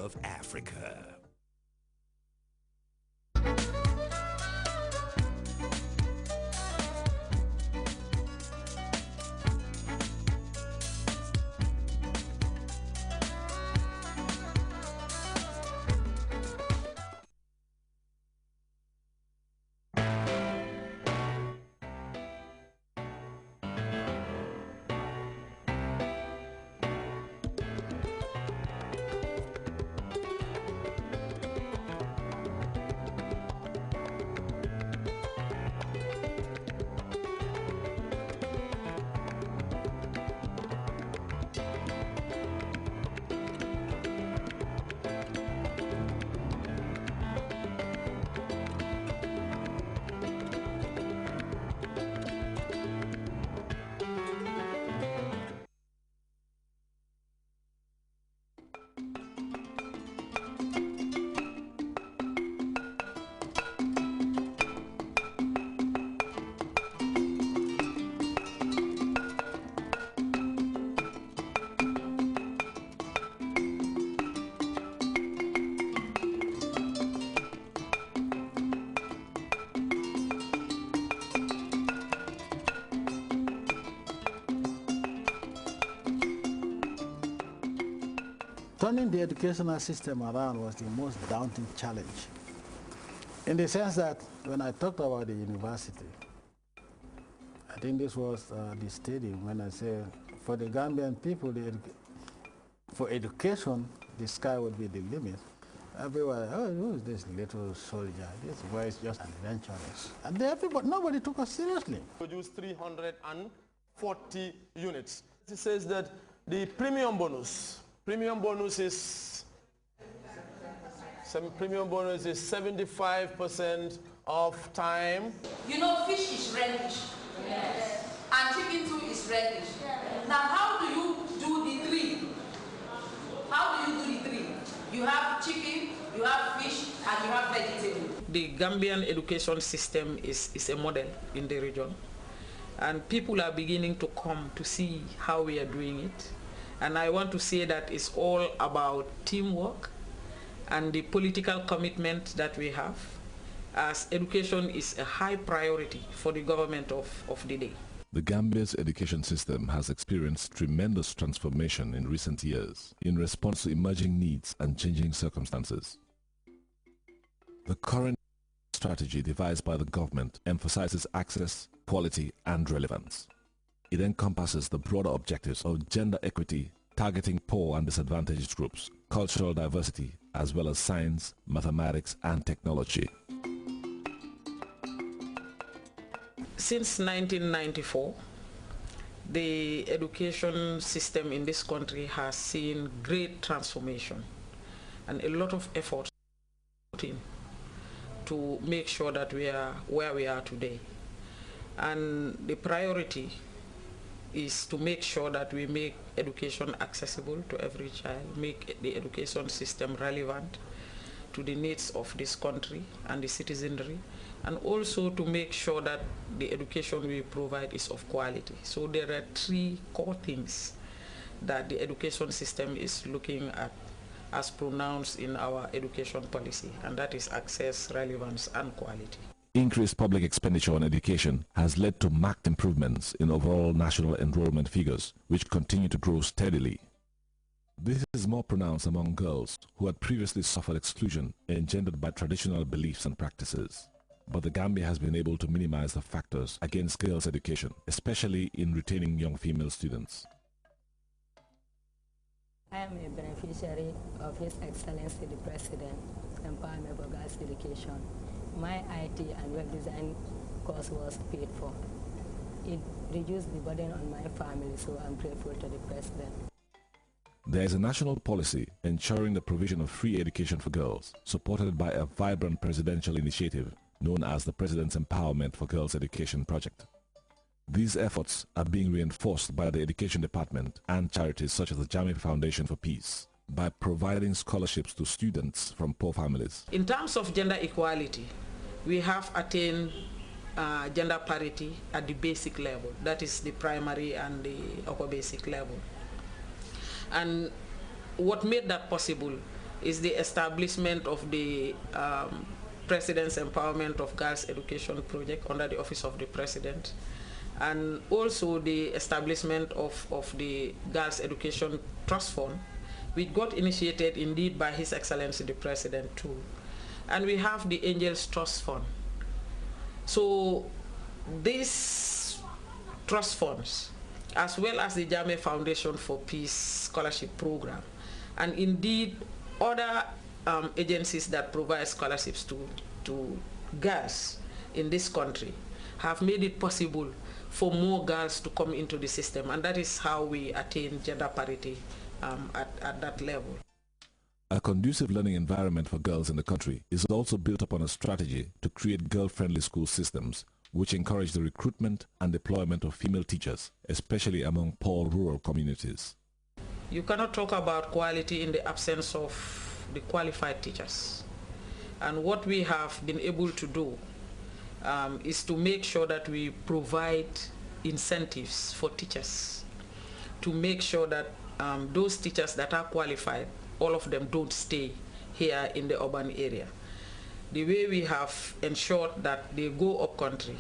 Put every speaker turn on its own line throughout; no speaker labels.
of Africa.
Turning the educational system around was the most daunting challenge, in the sense that when I talked about the university, I think this was the stadium when I said for the Gambian people, for education, the sky would be the limit. Everyone, oh, who is this little soldier? This boy is just an adventurous. And nobody took us seriously.
Produced 340 units. It says that the premium bonus is 75% of time.
You know, fish is reddish. Yes. And chicken too is reddish. Yes. Now, how do you do the three? How do you do the three? You have chicken, you have fish, and you have vegetable.
The Gambian education system is a model in the region. And people are beginning to come to see how we are doing it. And I want to say that it's all about teamwork and the political commitment that we have, as education is a high priority for the government of the day.
The Gambia's education system has experienced tremendous transformation in recent years in response to emerging needs and changing circumstances. The current strategy devised by the government emphasizes access, quality, and relevance. It encompasses the broader objectives of gender equity, targeting poor and disadvantaged groups, cultural diversity, as well as science, mathematics, and technology.
Since 1994, the education system in this country has seen great transformation and a lot of effort put in to make sure that we are where we are today. And the priority is to make sure that we make education accessible to every child, make the education system relevant to the needs of this country and the citizenry, and also to make sure that the education we provide is of quality. So there are three core things that the education system is looking at as pronounced in our education policy, and that is access, relevance, and quality.
Increased public expenditure on education has led to marked improvements in overall national enrollment figures, which continue to grow steadily. This is more pronounced among girls who had previously suffered exclusion engendered by traditional beliefs and practices. But the Gambia has been able to minimize the factors against girls' education, especially in retaining young female students.
I am a beneficiary of His Excellency the President Empowerment for Girls' Education. My IT and web design course was paid for. It reduced the burden on my family, so I'm grateful to the President.
There is a national policy ensuring the provision of free education for girls, supported by a vibrant presidential initiative known as the President's Empowerment for Girls Education Project. These efforts are being reinforced by the Education Department and charities such as the Jami Foundation for Peace by providing scholarships to students from poor families.
In terms of gender equality, we have attained gender parity at the basic level, that is the primary and the upper basic level. And what made that possible is the establishment of the President's Empowerment of Girls Education Project under the Office of the President, and also the establishment of the Girls Education Trust Fund, which got initiated indeed by His Excellency the President too. And we have the Angels Trust Fund. So these trust funds, as well as the Jame Foundation for Peace Scholarship Program, and indeed other agencies that provide scholarships to girls in this country, have made it possible for more girls to come into the system, and that is how we attain gender parity at that level.
A conducive learning environment for girls in the country is also built upon a strategy to create girl-friendly school systems, which encourage the recruitment and deployment of female teachers, especially among poor rural communities.
You cannot talk about quality in the absence of the qualified teachers. And what we have been able to do is to make sure that we provide incentives for teachers, to make sure that those teachers that are qualified, all of them don't stay here in the urban area. The way we have ensured that they go up country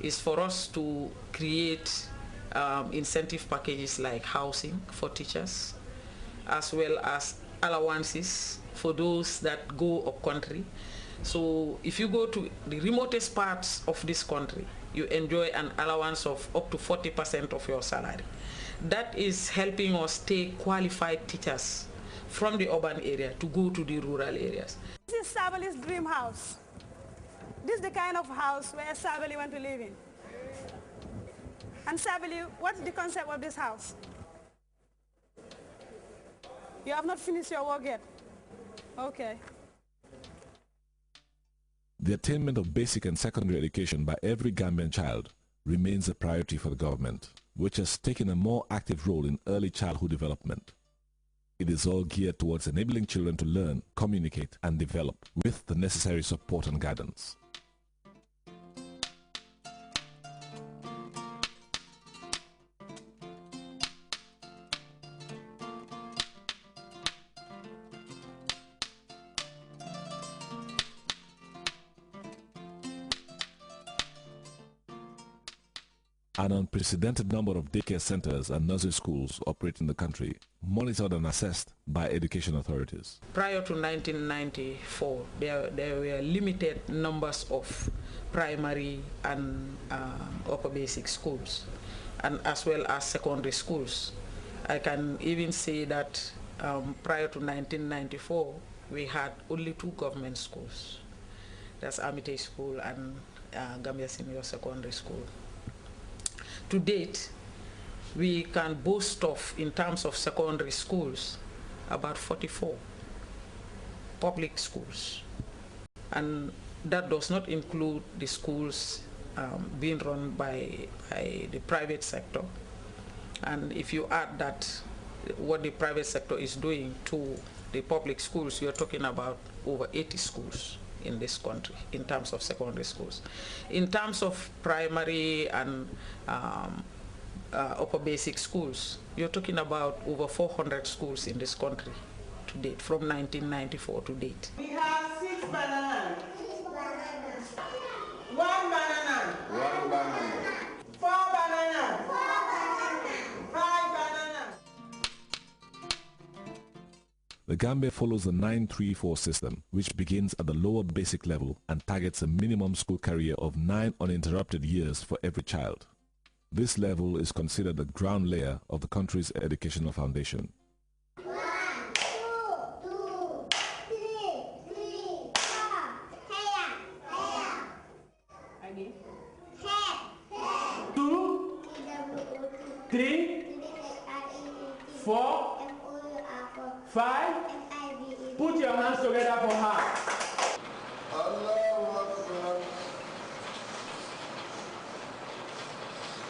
is for us to create incentive packages like housing for teachers, as well as allowances for those that go up country. So if you go to the remotest parts of this country, you enjoy an allowance of up to 40% of your salary. That is helping us take qualified teachers from the urban area to go to the rural areas.
This is Sabali's dream house. This is the kind of house where Sabali wants to live in. And Sabali, what's the concept of this house? You have not finished your work yet? Okay.
The attainment of basic and secondary education by every Gambian child remains a priority for the government, which has taken a more active role in early childhood development. It is all geared towards enabling children to learn, communicate, and develop with the necessary support and guidance. An unprecedented number of daycare centers and nursery schools operate in the country, monitored and assessed by education authorities.
Prior to 1994, there were limited numbers of primary and upper basic schools, and as well as secondary schools. I can even say that prior to 1994, we had only 2 government schools. That's Armitage School and Gambia Senior Secondary School. To date, we can boast of, in terms of secondary schools, about 44 public schools. And that does not include the schools being run by the private sector. And if you add that, what the private sector is doing to the public schools, you're talking about over 80 schools in this country in terms of secondary schools. In terms of primary and upper basic schools, you're talking about over 400 schools in this country to date, from 1994 to date.
We have 6 bananas. 1 banana. 1 banana. 4 bananas. 5 bananas.
The Gambia follows the 934 system, which begins at the lower basic level and targets a minimum school career of 9 uninterrupted years for every child. This level is considered the ground layer of the country's educational foundation.
1, 2, 3, 4. Again.
2, 3, 4, 5. Put your hands together for her.